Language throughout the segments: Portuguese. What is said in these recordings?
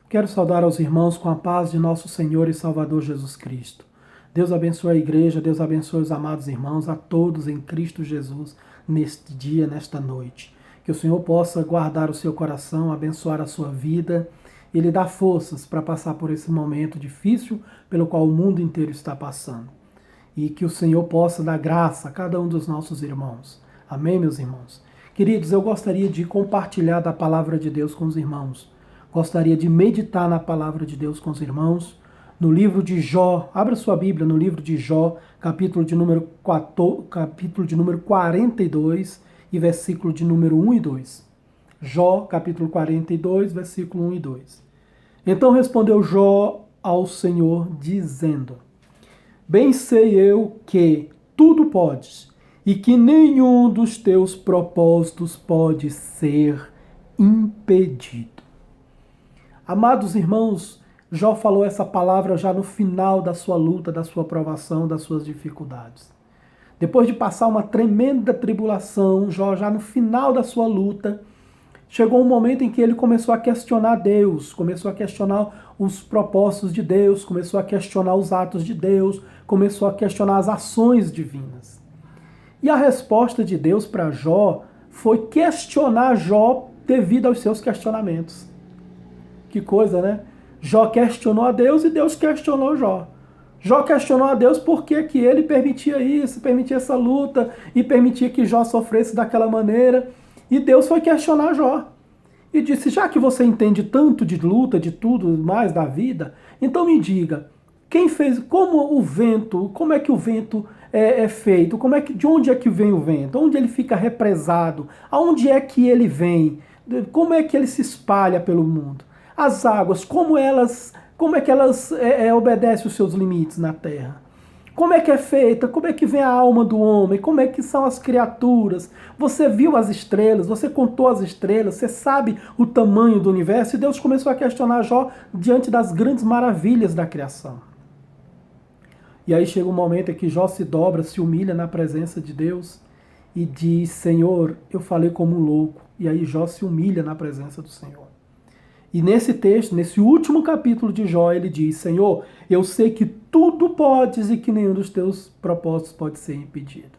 Quero saudar aos irmãos com a paz de nosso Senhor e Salvador Jesus Cristo. Deus abençoe a igreja, Deus abençoe os amados irmãos, a todos em Cristo Jesus, neste dia, nesta noite. Que o Senhor possa guardar o seu coração, abençoar a sua vida e lhe dar forças para passar por esse momento difícil pelo qual o mundo inteiro está passando. E que o Senhor possa dar graça a cada um dos nossos irmãos. Amém, meus irmãos? Queridos, eu gostaria de compartilhar da palavra de Deus com os irmãos. Gostaria de meditar na palavra de Deus com os irmãos, no livro de Jó. Abra sua Bíblia no livro de Jó, capítulo de número 42 e versículo de número 1 e 2. Jó, capítulo 42, versículo 1 e 2. Então respondeu Jó ao Senhor, dizendo: Bem sei eu que tudo podes, e que nenhum dos teus propósitos pode ser impedido. Amados irmãos, Jó falou essa palavra já no final da sua luta, da sua provação, das suas dificuldades. Depois de passar uma tremenda tribulação, Jó já no final da sua luta, chegou um momento em que ele começou a questionar Deus, começou a questionar os propósitos de Deus, começou a questionar os atos de Deus, começou a questionar as ações divinas. E a resposta de Deus para Jó foi questionar Jó devido aos seus questionamentos. Que coisa, né? Jó questionou a Deus e Deus questionou Jó. Jó questionou a Deus por que ele permitia isso, permitia essa luta e permitia que Jó sofresse daquela maneira. E Deus foi questionar Jó. E disse, já que você entende tanto de luta, de tudo mais da vida, então me diga, quem fez, como é que o vento é feito? De onde é que vem o vento? Onde ele fica represado? Aonde é que ele vem? Como é que ele se espalha pelo mundo? As águas, como é que elas obedecem os seus limites na terra? Como é que é feita? Como é que vem a alma do homem? Como é que são as criaturas? Você viu as estrelas? Você contou as estrelas? Você sabe o tamanho do universo? E Deus começou a questionar Jó diante das grandes maravilhas da criação. E aí chega um momento em que Jó se dobra, se humilha na presença de Deus e diz, Senhor, eu falei como um louco. E aí Jó se humilha na presença do Senhor. E nesse texto, nesse último capítulo de Jó, ele diz, Senhor, eu sei que tudo podes e que nenhum dos teus propósitos pode ser impedido.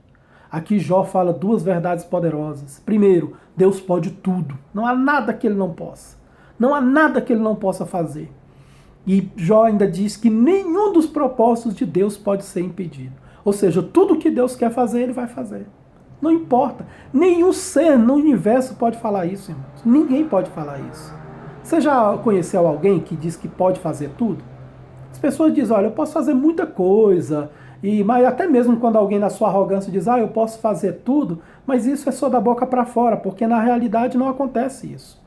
Aqui Jó fala duas verdades poderosas. Primeiro, Deus pode tudo. Não há nada que ele não possa. Não há nada que ele não possa fazer. E Jó ainda diz que nenhum dos propósitos de Deus pode ser impedido. Ou seja, tudo que Deus quer fazer, ele vai fazer. Não importa. Nenhum ser no universo pode falar isso, irmãos. Ninguém pode falar isso. Você já conheceu alguém que diz que pode fazer tudo? As pessoas dizem, olha, eu posso fazer muita coisa, mas até mesmo quando alguém na sua arrogância diz, eu posso fazer tudo, mas isso é só da boca para fora, porque na realidade não acontece isso.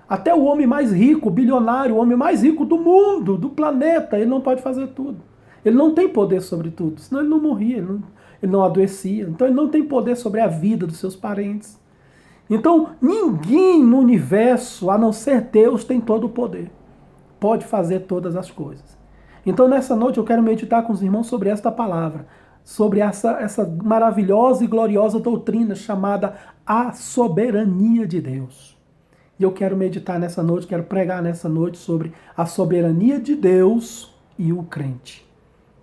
Até o homem mais rico, bilionário, o homem mais rico do mundo, do planeta, ele não pode fazer tudo. Ele não tem poder sobre tudo, senão ele não morria, ele não adoecia. Então ele não tem poder sobre a vida dos seus parentes. Então, ninguém no universo, a não ser Deus, tem todo o poder. Pode fazer todas as coisas. Então, nessa noite, eu quero meditar com os irmãos sobre esta palavra, sobre essa maravilhosa e gloriosa doutrina chamada a soberania de Deus. E eu quero meditar nessa noite, quero pregar nessa noite sobre a soberania de Deus e o crente.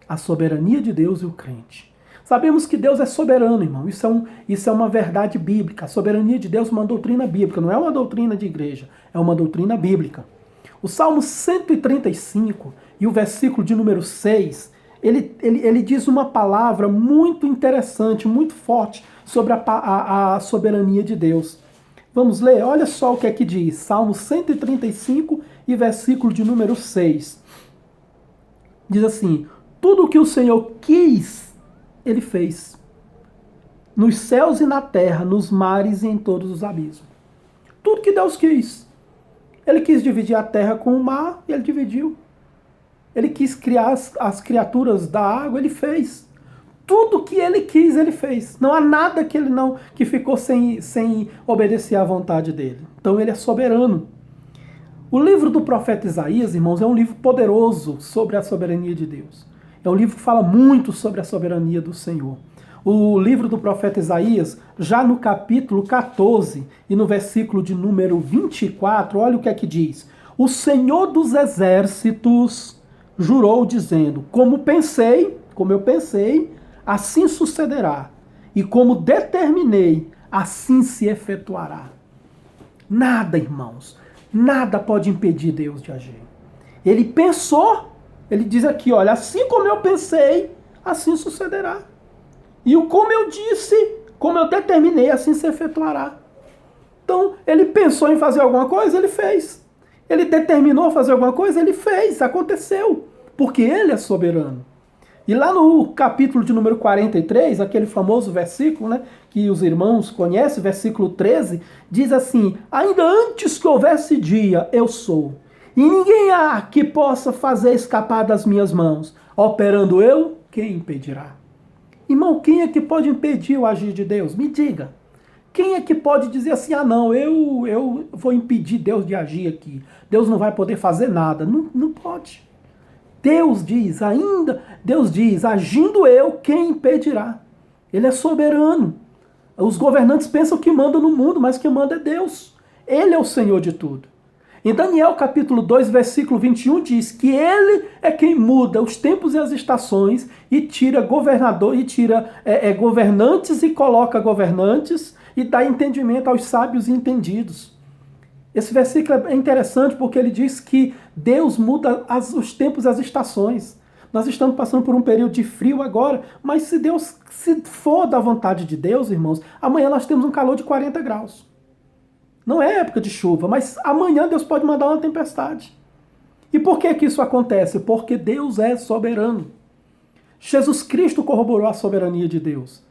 A soberania de Deus e o crente. Sabemos que Deus é soberano, irmão. Isso é uma verdade bíblica. A soberania de Deus é uma doutrina bíblica, não é uma doutrina de igreja, é uma doutrina bíblica. O Salmo 135 e o versículo de número 6, ele diz uma palavra muito interessante, muito forte sobre a soberania de Deus. Vamos ler? Olha só o que é que diz. Salmo 135 e versículo de número 6. Diz assim, tudo o que o Senhor quis, ele fez. Nos céus e na terra, nos mares e em todos os abismos. Tudo que Deus quis. Ele quis dividir a terra com o mar e ele dividiu. Ele quis criar as criaturas da água, ele fez. Tudo que ele quis, ele fez. Não há nada que ficou sem obedecer à vontade dele. Então ele é soberano. O livro do profeta Isaías, irmãos, é um livro poderoso sobre a soberania de Deus. É um livro que fala muito sobre a soberania do Senhor. O livro do profeta Isaías, já no capítulo 14 e no versículo de número 24, olha o que é que diz. O Senhor dos Exércitos jurou dizendo, como eu pensei, assim sucederá. E como determinei, assim se efetuará. Nada, irmãos, nada pode impedir Deus de agir. Ele pensou, ele diz aqui, olha, assim como eu pensei, assim sucederá. E o como eu disse, como eu determinei, assim se efetuará. Então, ele pensou em fazer alguma coisa, ele fez. Ele determinou fazer alguma coisa, ele fez, aconteceu. Porque ele é soberano. E lá no capítulo de número 43, aquele famoso versículo, né, que os irmãos conhecem, versículo 13, diz assim, ainda antes que houvesse dia, eu sou. E ninguém há que possa fazer escapar das minhas mãos. Operando eu, quem impedirá? Irmão, quem é que pode impedir o agir de Deus? Me diga. Quem é que pode dizer assim, ah não, eu vou impedir Deus de agir aqui. Deus não vai poder fazer nada. Não, não pode. Deus diz, agindo eu, quem impedirá? Ele é soberano. Os governantes pensam que mandam no mundo, mas quem manda é Deus. Ele é o Senhor de tudo. Em Daniel capítulo 2, versículo 21 diz que ele é quem muda os tempos e as estações e tira governantes e coloca governantes e dá entendimento aos sábios e entendidos. Esse versículo é interessante porque ele diz que Deus muda os tempos e as estações. Nós estamos passando por um período de frio agora, mas se for da vontade de Deus, irmãos, amanhã nós temos um calor de 40 graus. Não é época de chuva, mas amanhã Deus pode mandar uma tempestade. E por que isso acontece? Porque Deus é soberano. Jesus Cristo corroborou a soberania de Deus.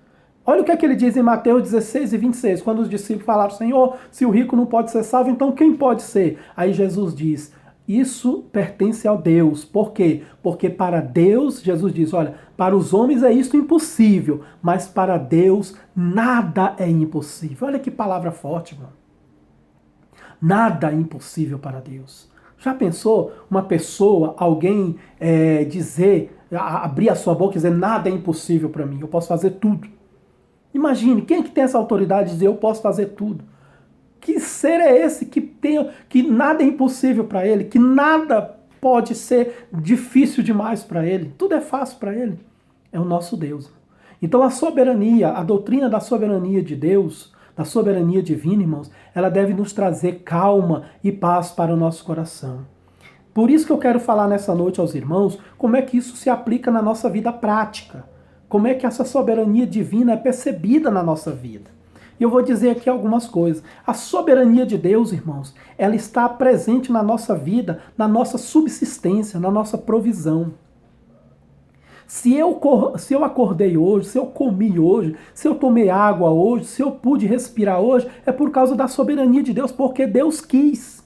Olha o que é que ele diz em Mateus 16 e 26, quando os discípulos falaram, Senhor, se o rico não pode ser salvo, então quem pode ser? Aí Jesus diz, isso pertence ao Deus. Por quê? Porque para Deus, Jesus diz, olha, para os homens é isto impossível, mas para Deus nada é impossível. Olha que palavra forte, mano. Nada é impossível para Deus. Já pensou uma pessoa, alguém abrir a sua boca e dizer nada é impossível para mim, eu posso fazer tudo. Imagine, quem é que tem essa autoridade de dizer eu posso fazer tudo? Que ser é esse que nada é impossível para ele, que nada pode ser difícil demais para ele? Tudo é fácil para ele. É o nosso Deus. Então a soberania, a doutrina da soberania de Deus, da soberania divina, irmãos, ela deve nos trazer calma e paz para o nosso coração. Por isso que eu quero falar nessa noite aos irmãos como é que isso se aplica na nossa vida prática. Como é que essa soberania divina é percebida na nossa vida. E eu vou dizer aqui algumas coisas. A soberania de Deus, irmãos, ela está presente na nossa vida, na nossa subsistência, na nossa provisão. Se eu acordei hoje, se eu comi hoje, se eu tomei água hoje, se eu pude respirar hoje, é por causa da soberania de Deus, porque Deus quis.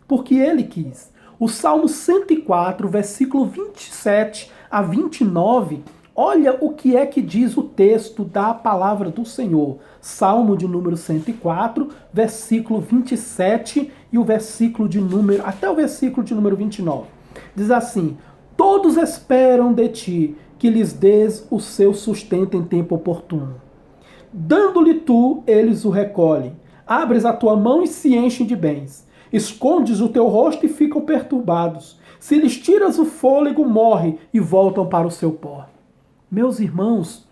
Porque Ele quis. O Salmo 104, versículo 27 a 29, olha o que é que diz o texto da palavra do Senhor. Salmo de número 104, versículo 27 e até o versículo de número 29. Diz assim, todos esperam de ti que lhes dês o seu sustento em tempo oportuno. Dando-lhe tu, eles o recolhem. Abres a tua mão e se enchem de bens. Escondes o teu rosto e ficam perturbados. Se lhes tiras o fôlego, morrem e voltam para o seu pó. Meus irmãos,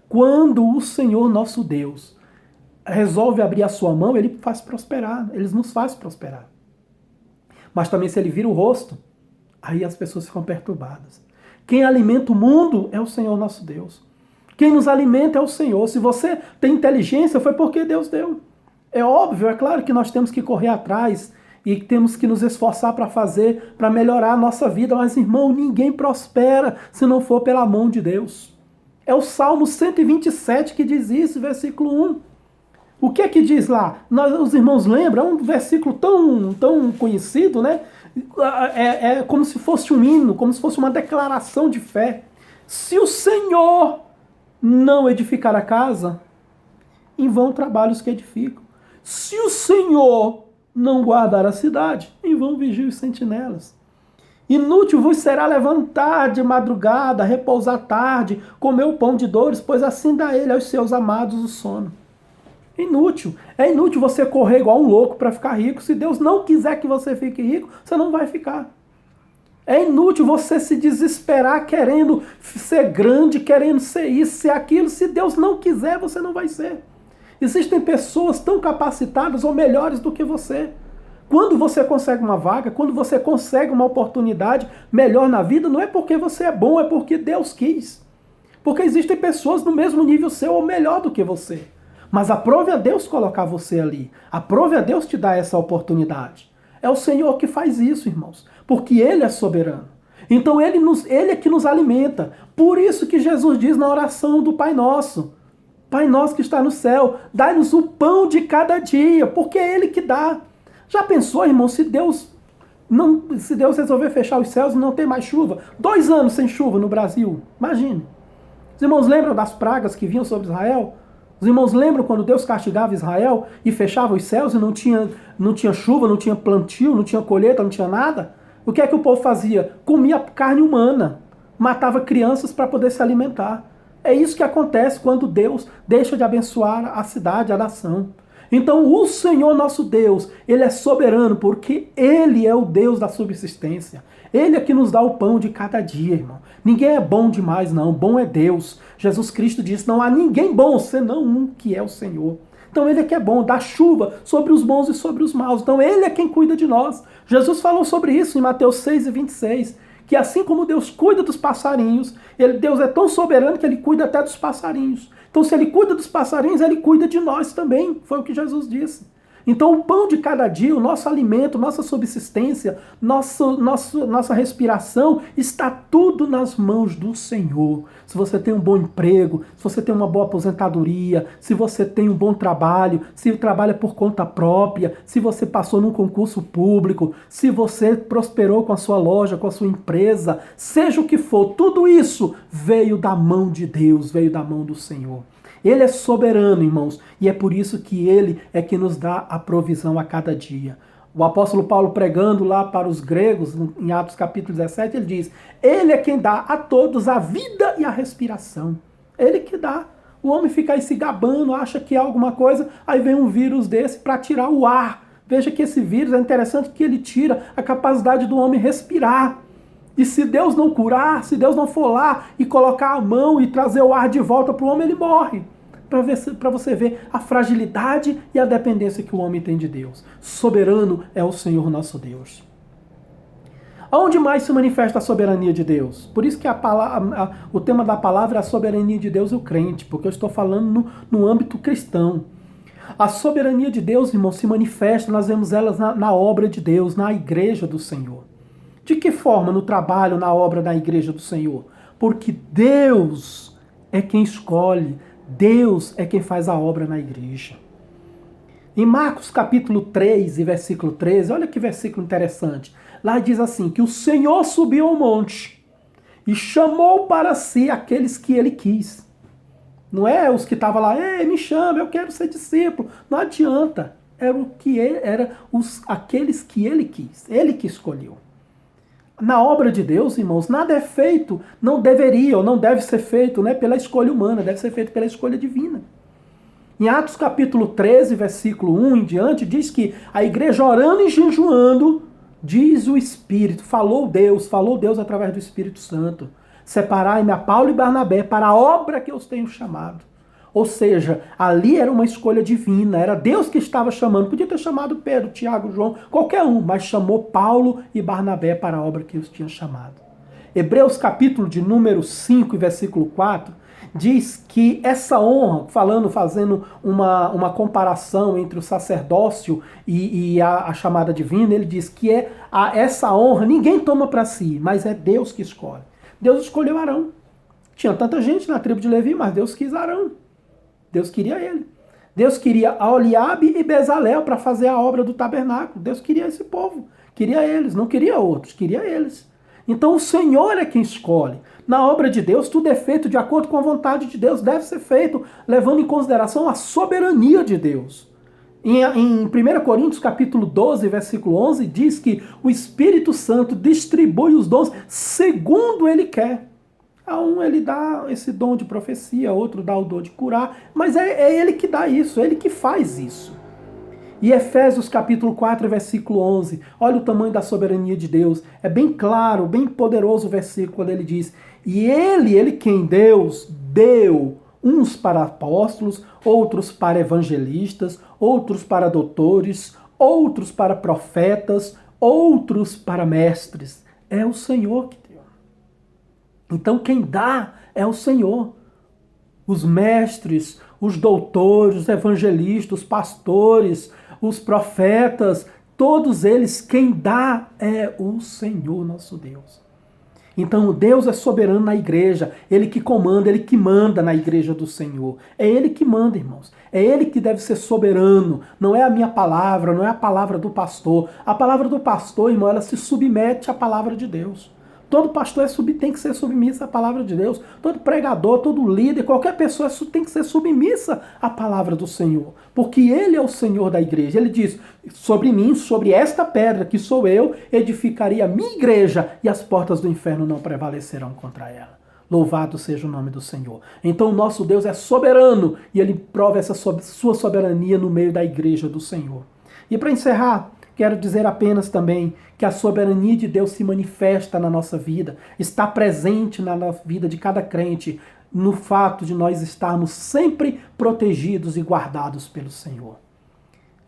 quando o Senhor nosso Deus resolve abrir a sua mão, Ele faz prosperar, Ele nos faz prosperar. Mas também se Ele vira o rosto, aí as pessoas ficam perturbadas. Quem alimenta o mundo é o Senhor nosso Deus. Quem nos alimenta é o Senhor. Se você tem inteligência, foi porque Deus deu. É óbvio, é claro que nós temos que correr atrás e temos que nos esforçar para melhorar a nossa vida. Mas, irmão, ninguém prospera se não for pela mão de Deus. É o Salmo 127 que diz isso, versículo 1. O que é que diz lá? Os irmãos lembram? É um versículo tão conhecido, né? É como se fosse um hino, como se fosse uma declaração de fé. Se o Senhor não edificar a casa, em vão trabalhos que edificam. Se o Senhor não guardar a cidade, em vão vigiam os sentinelas. Inútil vos será levantar de madrugada, repousar tarde, comer o pão de dores, pois assim dá ele aos seus amados o sono. Inútil. É inútil você correr igual um louco para ficar rico. Se Deus não quiser que você fique rico, você não vai ficar. É inútil você se desesperar querendo ser grande, querendo ser isso, ser aquilo. Se Deus não quiser, você não vai ser. Existem pessoas tão capacitadas ou melhores do que você. Quando você consegue uma vaga, quando você consegue uma oportunidade melhor na vida, não é porque você é bom, é porque Deus quis. Porque existem pessoas no mesmo nível seu ou melhor do que você. Mas aprove a Deus colocar você ali. Aprove a Deus te dar essa oportunidade. É o Senhor que faz isso, irmãos. Porque Ele é soberano. Então Ele é que nos alimenta. Por isso que Jesus diz na oração do Pai Nosso: Pai nosso que está no céu, dai-nos o pão de cada dia, porque é Ele que dá. Já pensou, irmão, se Deus resolver fechar os céus e não ter mais chuva? 2 anos sem chuva no Brasil. Imagine. Os irmãos lembram das pragas que vinham sobre Israel? Os irmãos lembram quando Deus castigava Israel e fechava os céus e não tinha chuva, não tinha plantio, não tinha colheita, não tinha nada? O que é que o povo fazia? Comia carne humana, matava crianças para poder se alimentar. É isso que acontece quando Deus deixa de abençoar a cidade, a nação. Então o Senhor nosso Deus, Ele é soberano porque Ele é o Deus da subsistência. Ele é que nos dá o pão de cada dia, irmão. Ninguém é bom demais, não. Bom é Deus. Jesus Cristo disse, não há ninguém bom, senão um que é o Senhor. Então Ele é que é bom, dá chuva sobre os bons e sobre os maus. Então Ele é quem cuida de nós. Jesus falou sobre isso em Mateus 6:26. Que assim como Deus cuida dos passarinhos, Deus é tão soberano que Ele cuida até dos passarinhos. Então se Ele cuida dos passarinhos, Ele cuida de nós também. Foi o que Jesus disse. Então o pão de cada dia, o nosso alimento, nossa subsistência, nossa respiração, está tudo nas mãos do Senhor. Se você tem um bom emprego, se você tem uma boa aposentadoria, se você tem um bom trabalho, se trabalha por conta própria, se você passou num concurso público, se você prosperou com a sua loja, com a sua empresa, seja o que for, tudo isso veio da mão de Deus, veio da mão do Senhor. Ele é soberano, irmãos, e é por isso que Ele é que nos dá a provisão a cada dia. O apóstolo Paulo pregando lá para os gregos, em Atos capítulo 17, ele diz, Ele é quem dá a todos a vida e a respiração. Ele que dá. O homem fica aí se gabando, acha que é alguma coisa, aí vem um vírus desse para tirar o ar. Veja que esse vírus é interessante que ele tira a capacidade do homem respirar. E se Deus não curar, se Deus não for lá e colocar a mão e trazer o ar de volta para o homem, ele morre. Para você ver a fragilidade e a dependência que o homem tem de Deus. Soberano é o Senhor nosso Deus. Aonde mais se manifesta a soberania de Deus? Por isso que o tema da palavra é a soberania de Deus e o crente, porque eu estou falando no âmbito cristão. A soberania de Deus, irmão, se manifesta, nós vemos elas na obra de Deus, na igreja do Senhor. De que forma? No trabalho, na obra da igreja do Senhor? Porque Deus é quem escolhe, Deus é quem faz a obra na igreja. Em Marcos capítulo 3 e versículo 13, olha que versículo interessante. Lá diz assim, que o Senhor subiu ao monte e chamou para si aqueles que ele quis. Não é os que estavam lá, ei, me chama, eu quero ser discípulo. Não adianta. Aqueles que ele quis, ele que escolheu. Na obra de Deus, irmãos, nada é feito, não deveria ou não deve ser feito, né, pela escolha humana, deve ser feito pela escolha divina. Em Atos capítulo 13, versículo 1 em diante, diz que a igreja orando e jejuando, diz o Espírito, falou Deus através do Espírito Santo, separai-me a Paulo e Barnabé para a obra que eu os tenho chamado. Ou seja, ali era uma escolha divina, era Deus que estava chamando. Podia ter chamado Pedro, Tiago, João, qualquer um, mas chamou Paulo e Barnabé para a obra que os tinha chamado. Hebreus capítulo de número 5 e versículo 4, diz que essa honra, fazendo uma comparação entre o sacerdócio e a chamada divina, ele diz que essa honra ninguém toma para si, mas é Deus que escolhe. Deus escolheu Arão. Tinha tanta gente na tribo de Levi, mas Deus quis Arão. Deus queria ele. Deus queria Oliabe e Bezalel para fazer a obra do tabernáculo. Deus queria esse povo. Queria eles, não queria outros, queria eles. Então o Senhor é quem escolhe. Na obra de Deus, tudo é feito de acordo com a vontade de Deus. Deve ser feito levando em consideração a soberania de Deus. Em 1 Coríntios capítulo 12, versículo 11, diz que o Espírito Santo distribui os dons segundo Ele quer. A um ele dá esse dom de profecia, outro dá o dom de curar, mas é ele que dá isso, é ele que faz isso. E Efésios capítulo 4, versículo 11, olha o tamanho da soberania de Deus. É bem claro, bem poderoso o versículo quando ele diz: e ele quem Deus deu uns para apóstolos, outros para evangelistas, outros para doutores, outros para profetas, outros para mestres. É o Senhor que deu. Então quem dá é o Senhor. Os mestres, os doutores, os evangelistas, os pastores, os profetas, todos eles, quem dá é o Senhor nosso Deus. Então Deus é soberano na igreja, Ele que comanda, Ele que manda na igreja do Senhor. É Ele que manda, irmãos. É Ele que deve ser soberano. Não é a minha palavra, não é a palavra do pastor. A palavra do pastor, irmão, ela se submete à palavra de Deus. Todo pastor tem que ser submisso à palavra de Deus. Todo pregador, todo líder, qualquer pessoa tem que ser submissa à palavra do Senhor. Porque Ele é o Senhor da igreja. Ele diz, sobre mim, sobre esta pedra que sou eu, edificaria a minha igreja e as portas do inferno não prevalecerão contra ela. Louvado seja o nome do Senhor. Então o nosso Deus é soberano e Ele prova essa sua soberania no meio da igreja do Senhor. E para encerrar, quero dizer apenas também que a soberania de Deus se manifesta na nossa vida, está presente na vida de cada crente, no fato de nós estarmos sempre protegidos e guardados pelo Senhor.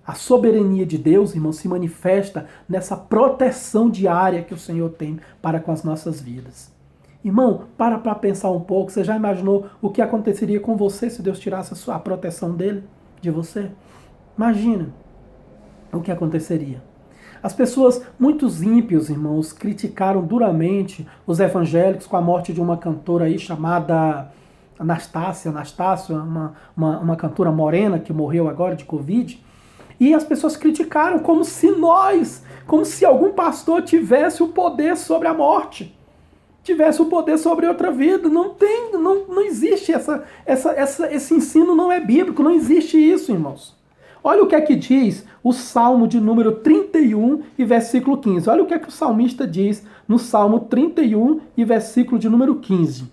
A soberania de Deus, irmão, se manifesta nessa proteção diária que o Senhor tem para com as nossas vidas. Irmão, para pensar um pouco, você já imaginou o que aconteceria com você se Deus tirasse a proteção dele, de você? Imagina o que aconteceria. As pessoas, muitos ímpios, irmãos, criticaram duramente os evangélicos com a morte de uma cantora aí chamada Anastácia, uma cantora morena que morreu agora de Covid. E as pessoas criticaram como se algum pastor tivesse o poder sobre a morte, tivesse o poder sobre outra vida. Não existe esse ensino, não é bíblico, não existe isso, irmãos. Olha o que é que diz o Salmo de número 31 e versículo 15. Olha o que é que o salmista diz no Salmo 31 e versículo de número 15.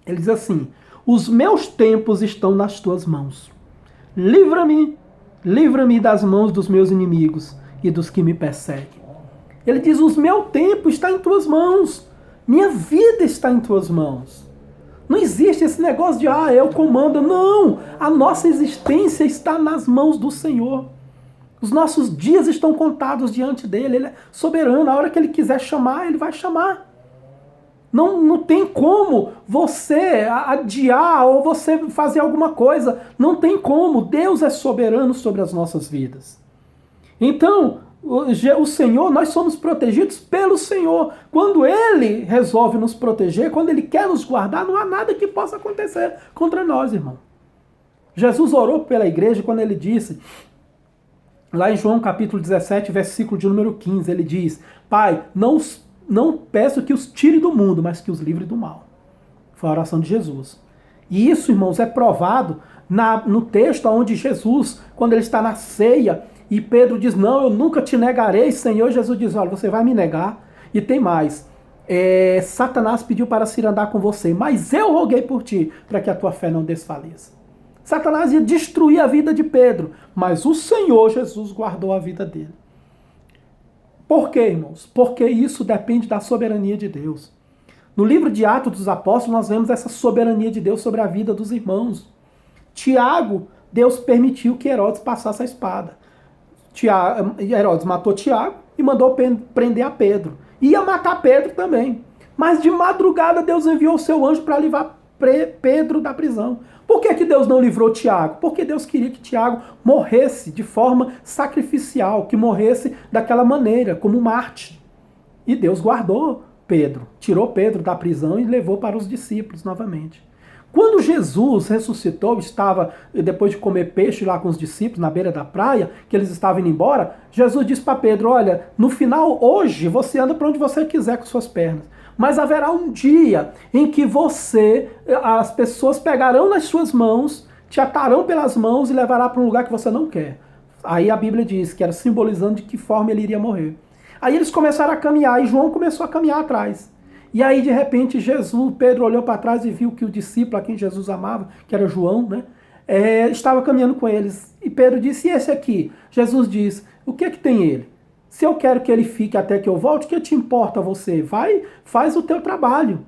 Ele diz assim: os meus tempos estão nas tuas mãos. Livra-me das mãos dos meus inimigos e dos que me perseguem. Ele diz, o meu tempo está em tuas mãos. Minha vida está em tuas mãos. Não existe esse negócio de, eu comando. Não! A nossa existência está nas mãos do Senhor. Os nossos dias estão contados diante dele. Ele é soberano. A hora que ele quiser chamar, ele vai chamar. Não tem como você adiar ou você fazer alguma coisa. Não tem como. Deus é soberano sobre as nossas vidas. Então, o Senhor, nós somos protegidos pelo Senhor. Quando Ele resolve nos proteger, quando Ele quer nos guardar, não há nada que possa acontecer contra nós, irmão. Jesus orou pela igreja quando Ele disse, lá em João capítulo 17, versículo de número 15, Ele diz, Pai, não peço que os tire do mundo, mas que os livre do mal. Foi a oração de Jesus. E isso, irmãos, é provado no texto onde Jesus, quando Ele está na ceia, e Pedro diz, não, eu nunca te negarei, Senhor. Jesus diz, olha, você vai me negar. E tem mais, Satanás pediu para se andar com você, mas eu roguei por ti, para que a tua fé não desfaleça. Satanás ia destruir a vida de Pedro, mas o Senhor Jesus guardou a vida dele. Por quê, irmãos? Porque isso depende da soberania de Deus. No livro de Atos dos Apóstolos, nós vemos essa soberania de Deus sobre a vida dos irmãos. Tiago, Deus permitiu que Herodes passasse a espada. Herodes matou Tiago e mandou prender a Pedro. Ia matar Pedro também. Mas de madrugada Deus enviou o seu anjo para livrar Pedro da prisão. Por que Deus não livrou Tiago? Porque Deus queria que Tiago morresse de forma sacrificial, que morresse daquela maneira, como mártir. E Deus guardou Pedro, tirou Pedro da prisão e levou para os discípulos novamente. Quando Jesus ressuscitou, estava, depois de comer peixe lá com os discípulos, na beira da praia, que eles estavam indo embora, Jesus disse para Pedro, olha, no final, hoje, você anda para onde você quiser com suas pernas. Mas haverá um dia em que as pessoas pegarão nas suas mãos, te atarão pelas mãos e levará para um lugar que você não quer. Aí a Bíblia diz que era simbolizando de que forma ele iria morrer. Aí eles começaram a caminhar e João começou a caminhar atrás. E aí, de repente, Pedro olhou para trás e viu que o discípulo a quem Jesus amava, que era João, né, estava caminhando com eles. E Pedro disse, e esse aqui? Jesus diz, o que é que tem ele? Se eu quero que ele fique até que eu volte, o que te importa você? Vai, faz o teu trabalho.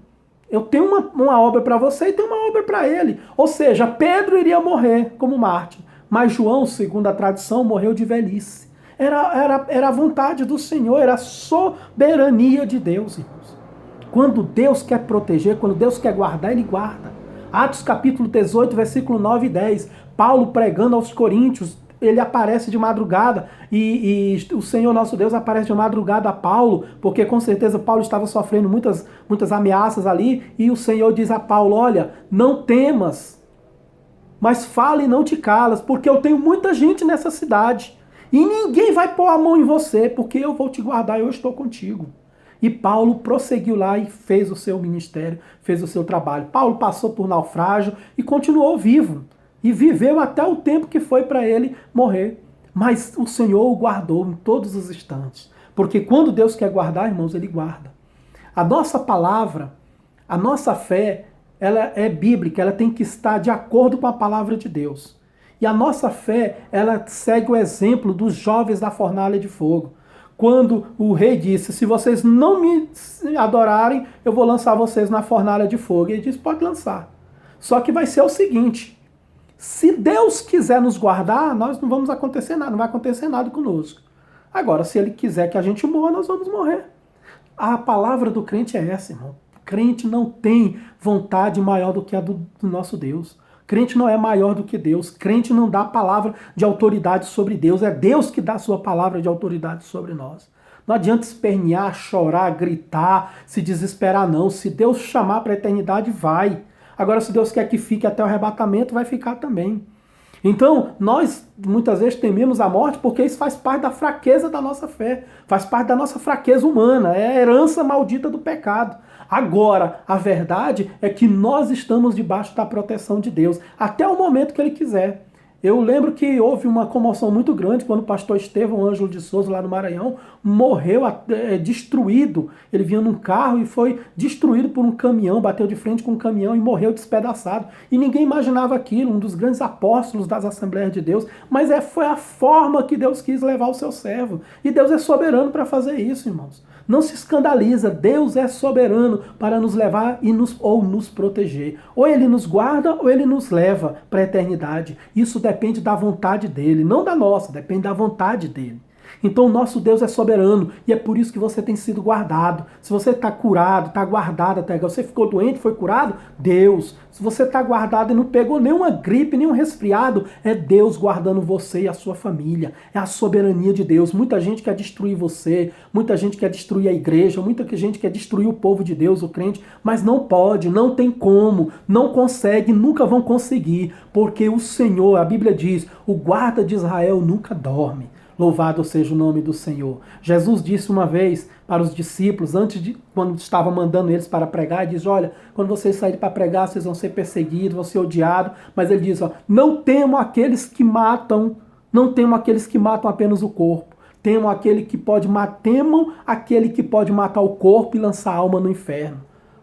Eu tenho uma obra para você e tenho uma obra para ele. Ou seja, Pedro iria morrer como mártir, mas João, segundo a tradição, morreu de velhice. Era a vontade do Senhor, era a soberania de Deus, irmãos. Quando Deus quer proteger, quando Deus quer guardar, Ele guarda. Atos capítulo 18, versículo 9 e 10. Paulo pregando aos coríntios, ele aparece de madrugada e o Senhor nosso Deus aparece de madrugada a Paulo, porque com certeza Paulo estava sofrendo muitas ameaças ali, e o Senhor diz a Paulo, olha, não temas, mas fale e não te calas, porque eu tenho muita gente nessa cidade, e ninguém vai pôr a mão em você, porque eu vou te guardar, eu estou contigo. E Paulo prosseguiu lá e fez o seu ministério, fez o seu trabalho. Paulo passou por naufrágio e continuou vivo. E viveu até o tempo que foi para ele morrer. Mas o Senhor o guardou em todos os instantes. Porque quando Deus quer guardar, irmãos, Ele guarda. A nossa palavra, a nossa fé, ela é bíblica, ela tem que estar de acordo com a palavra de Deus. E a nossa fé, ela segue o exemplo dos jovens da fornalha de fogo. Quando o rei disse, se vocês não me adorarem, eu vou lançar vocês na fornalha de fogo. E ele disse, pode lançar. Só que vai ser o seguinte, se Deus quiser nos guardar, nós não vamos acontecer nada, não vai acontecer nada conosco. Agora, se Ele quiser que a gente morra, nós vamos morrer. A palavra do crente é essa, irmão. O crente não tem vontade maior do que a do nosso Deus. Crente não é maior do que Deus. Crente não dá palavra de autoridade sobre Deus. É Deus que dá a sua palavra de autoridade sobre nós. Não adianta espernear, chorar, gritar, se desesperar, não. Se Deus chamar para a eternidade, vai. Agora, se Deus quer que fique até o arrebatamento, vai ficar também. Então, nós muitas vezes tememos a morte porque isso faz parte da fraqueza da nossa fé, faz parte da nossa fraqueza humana, é a herança maldita do pecado. Agora, a verdade é que nós estamos debaixo da proteção de Deus, até o momento que Ele quiser. Eu lembro que houve uma comoção muito grande quando o pastor Estevão Ângelo de Souza, lá no Maranhão, morreu destruído. Ele vinha num carro e foi destruído por um caminhão, bateu de frente com um caminhão e morreu despedaçado. E ninguém imaginava aquilo, um dos grandes apóstolos das Assembleias de Deus. Mas foi a forma que Deus quis levar o seu servo. E Deus é soberano para fazer isso, irmãos. Não se escandaliza, Deus é soberano para nos levar ou nos proteger. Ou Ele nos guarda ou Ele nos leva para a eternidade. Isso depende da vontade dEle, não da nossa, depende da vontade dEle. Então o nosso Deus é soberano e é por isso que você tem sido guardado. Se você está curado, está guardado até agora, você ficou doente, foi curado, Deus. Se você está guardado e não pegou nenhuma gripe, nenhum resfriado, é Deus guardando você e a sua família. É a soberania de Deus. Muita gente quer destruir você, muita gente quer destruir a igreja, muita gente quer destruir o povo de Deus, o crente, mas não pode, não tem como, não consegue, nunca vão conseguir, porque o Senhor, a Bíblia diz, o guarda de Israel nunca dorme. Louvado seja o nome do Senhor. Jesus disse uma vez para os discípulos, quando estava mandando eles para pregar, ele diz, olha, quando vocês saírem para pregar, vocês vão ser perseguidos, vão ser odiados, mas ele diz, ó, não temam aqueles que matam apenas o corpo, temam aquele que pode matar o corpo e lançar a alma no inferno.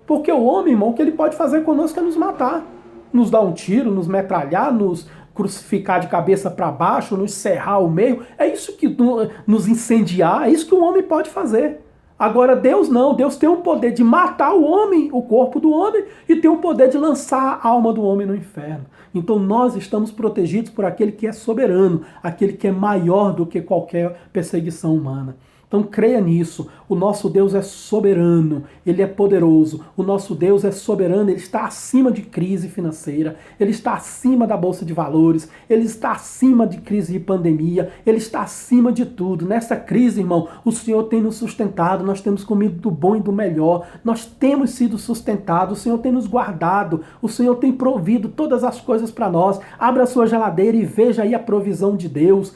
Porque o homem, irmão, o que ele pode fazer conosco é nos matar, nos dar um tiro, nos metralhar, nos crucificar de cabeça para baixo, nos serrar ao meio, é isso que nos incendiar, é isso que o homem pode fazer. Agora Deus não, Deus tem o poder de matar o homem, o corpo do homem, e tem o poder de lançar a alma do homem no inferno. Então nós estamos protegidos por aquele que é soberano, aquele que é maior do que qualquer perseguição humana. Então creia nisso, o nosso Deus é soberano, Ele é poderoso, o nosso Deus é soberano, Ele está acima de crise financeira, Ele está acima da Bolsa de Valores, Ele está acima de crise de pandemia, Ele está acima de tudo. Nessa crise, irmão, o Senhor tem nos sustentado, nós temos comido do bom e do melhor, nós temos sido sustentados, o Senhor tem nos guardado, o Senhor tem provido todas as coisas para nós. Abra a sua geladeira e veja aí a provisão de Deus,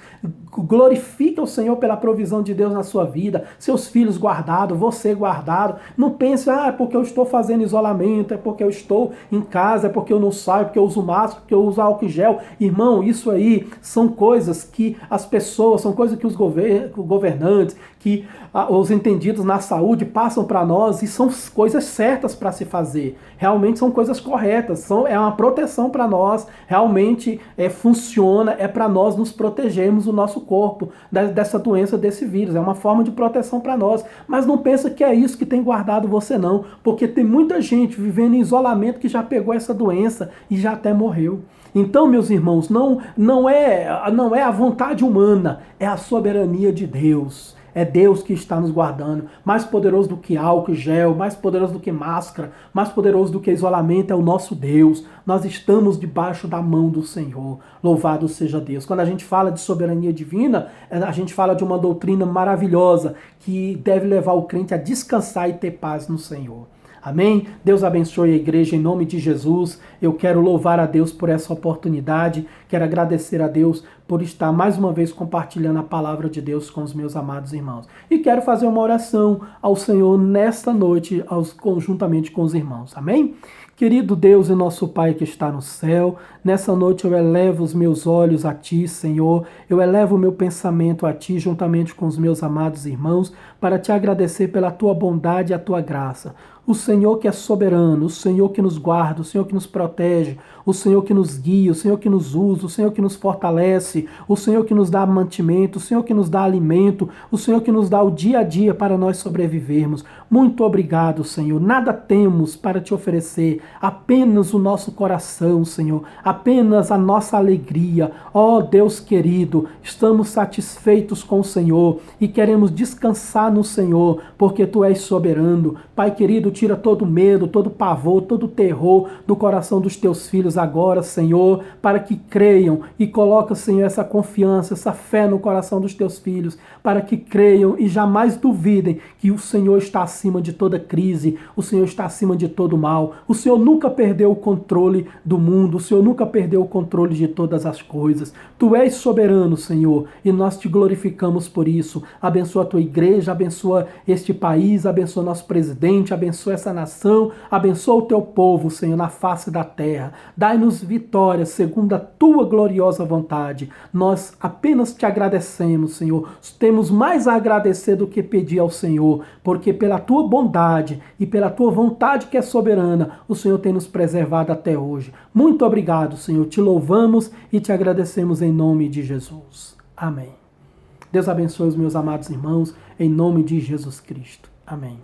Glorifique o Senhor pela provisão de Deus na sua vida, seus filhos guardados, você guardado. Não pense, é porque eu estou fazendo isolamento, é porque eu estou em casa, é porque eu não saio, porque eu uso máscara, porque eu uso álcool em gel. Irmão, isso aí são coisas que as pessoas, são coisas que os governantes, que os entendidos na saúde passam para nós, e são coisas certas para se fazer. Realmente são coisas corretas, é uma proteção para nós, realmente funciona, é para nós nos protegermos o nosso corpo dessa doença, desse vírus. É uma forma de proteção para nós. Mas não pensa que é isso que tem guardado você não, porque tem muita gente vivendo em isolamento que já pegou essa doença e já até morreu. Então, meus irmãos, não é a vontade humana, é a soberania de Deus. É Deus que está nos guardando. Mais poderoso do que álcool, gel, mais poderoso do que máscara, mais poderoso do que isolamento é o nosso Deus. Nós estamos debaixo da mão do Senhor. Louvado seja Deus. Quando a gente fala de soberania divina, a gente fala de uma doutrina maravilhosa que deve levar o crente a descansar e ter paz no Senhor. Amém? Deus abençoe a igreja em nome de Jesus. Eu quero louvar a Deus por essa oportunidade. Quero agradecer a Deus por estar mais uma vez compartilhando a palavra de Deus com os meus amados irmãos. E quero fazer uma oração ao Senhor nesta noite, conjuntamente com os irmãos. Amém? Querido Deus e nosso Pai que está no céu, nessa noite eu elevo os meus olhos a Ti, Senhor. Eu elevo o meu pensamento a Ti, juntamente com os meus amados irmãos, para Te agradecer pela Tua bondade e a Tua graça. O Senhor que é soberano, o Senhor que nos guarda, o Senhor que nos protege, o Senhor que nos guia, o Senhor que nos usa, o Senhor que nos fortalece, o Senhor que nos dá mantimento, o Senhor que nos dá alimento, o Senhor que nos dá o dia a dia para nós sobrevivermos. Muito obrigado, Senhor. Nada temos para Te oferecer, apenas o nosso coração, Senhor, apenas a nossa alegria. Ó Deus querido, estamos satisfeitos com o Senhor e queremos descansar no Senhor, porque Tu és soberano. Pai querido, tira todo medo, todo pavor, todo terror do coração dos Teus filhos agora, Senhor, para que creiam e coloca, Senhor, essa confiança, essa fé no coração dos Teus filhos, para que creiam e jamais duvidem que o Senhor está acima de toda crise, o Senhor está acima de todo mal, o Senhor nunca perdeu o controle do mundo, o Senhor nunca perdeu o controle de todas as coisas. Tu és soberano, Senhor, e nós Te glorificamos por isso. Abençoa a Tua igreja, abençoa este país, abençoa nosso presidente, abençoa essa nação, abençoa o Teu povo, Senhor, na face da terra. Dai-nos vitórias segundo a Tua gloriosa vontade. Nós apenas Te agradecemos, Senhor. Temos mais a agradecer do que pedir ao Senhor, porque pela Tua bondade e pela Tua vontade que é soberana, o Senhor tem nos preservado até hoje. Muito obrigado, Senhor. Te louvamos e Te agradecemos em nome de Jesus. Amém. Deus abençoe os meus amados irmãos, em nome de Jesus Cristo. Amém.